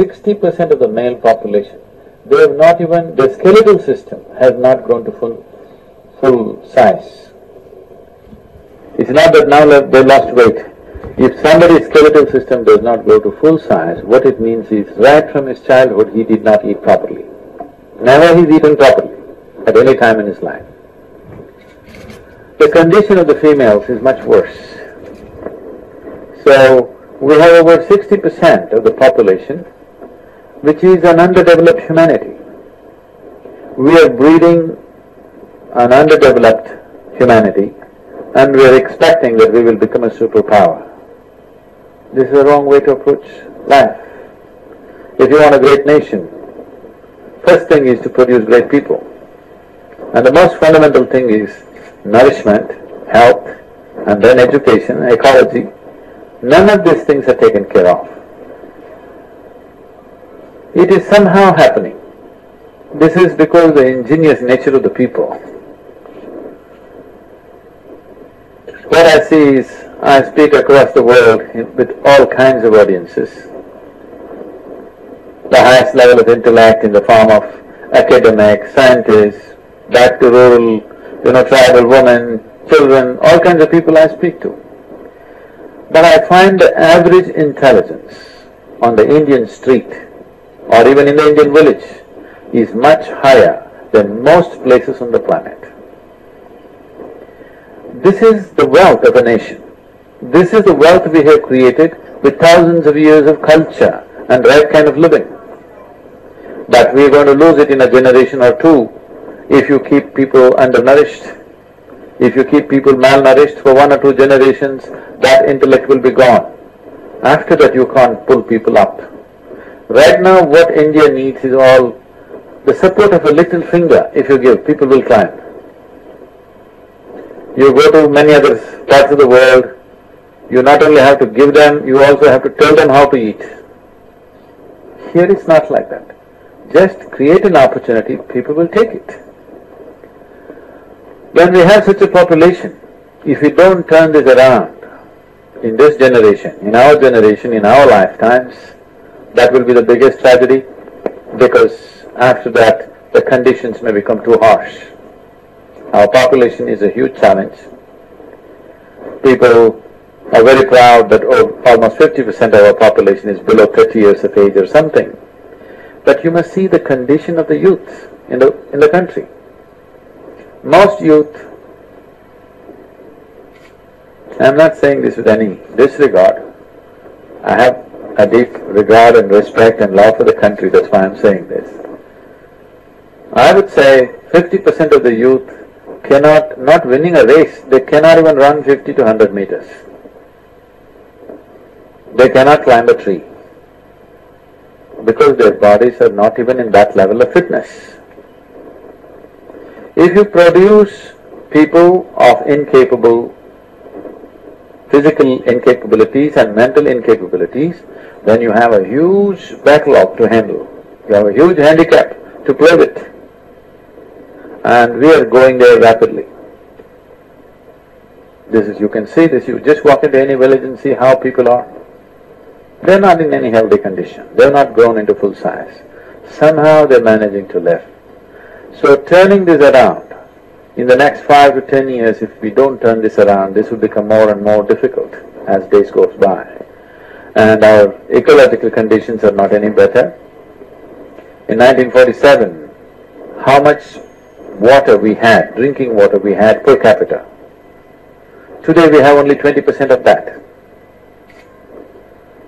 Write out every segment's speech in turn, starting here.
60% of the male population. They have not even, the skeletal system has not grown to full size. It's not that now they lost weight. If somebody's skeletal system does not grow to full size, what it means is right from his childhood he did not eat properly. Never he's eaten properly at any time in his life. The condition of the females is much worse. So we have over 60% of the population which is an underdeveloped humanity. We are breeding an underdeveloped humanity and we are expecting that we will become a superpower. This is the wrong way to approach life. If you want a great nation, first thing is to produce great people. And the most fundamental thing is nourishment, health, and then education, ecology. None of these things are taken care of. It is somehow happening. This is because of the ingenious nature of the people. What I see is, I speak across the world with all kinds of audiences. The highest level of intellect in the form of academics, scientists, back to rural, tribal women, children, all kinds of people I speak to. But I find the average intelligence on the Indian street or even in the Indian village is much higher than most places on the planet. This is the wealth of a nation. This is the wealth we have created with thousands of years of culture and right kind of living. But we are going to lose it in a generation or two if you keep people undernourished. If you keep people malnourished for 1 or 2 generations, that intellect will be gone. After that you can't pull people up. Right now what India needs is all the support of a little finger. If you give, people will climb. You go to many other parts of the world, you not only have to give them, you also have to tell them how to eat. Here it's not like that. Just create an opportunity, people will take it. When we have such a population, if we don't turn this around in this generation, in our lifetimes, that will be the biggest tragedy, because after that the conditions may become too harsh. Our population is a huge challenge. People are very proud that almost 50% of our population is below 30 years of age or something. But you must see the condition of the youth in the country. Most youth, I'm not saying this with any disregard, I have a deep regard and respect and love for the country, that's why I'm saying this. I would say 50% of the youth not winning a race, they cannot even run 50 to 100 meters. They cannot climb a tree because their bodies are not even in that level of fitness. If you produce people of incapable physical incapabilities and mental incapabilities, then you have a huge backlog to handle. You have a huge handicap to play with. And we are going there rapidly. You can see this, you just walk into any village and see how people are. They're not in any healthy condition. They're not grown into full size. Somehow they're managing to live. So turning this around, in the next 5 to 10 years, if we don't turn this around, this will become more and more difficult as days goes by. And our ecological conditions are not any better. In 1947, how much water we had, drinking water we had per capita. Today we have only 20% of that.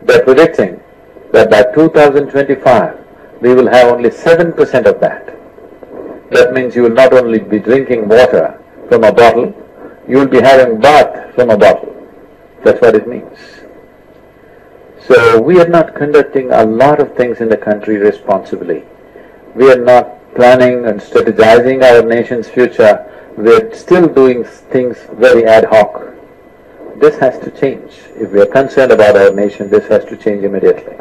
They're predicting that by 2025 we will have only 7% of that. That means you will not only be drinking water from a bottle, you will be having bath from a bottle. That's what it means. So we are not conducting a lot of things in the country responsibly. We are not planning and strategizing our nation's future. We are still doing things very ad hoc. This has to change. If we are concerned about our nation, this has to change immediately.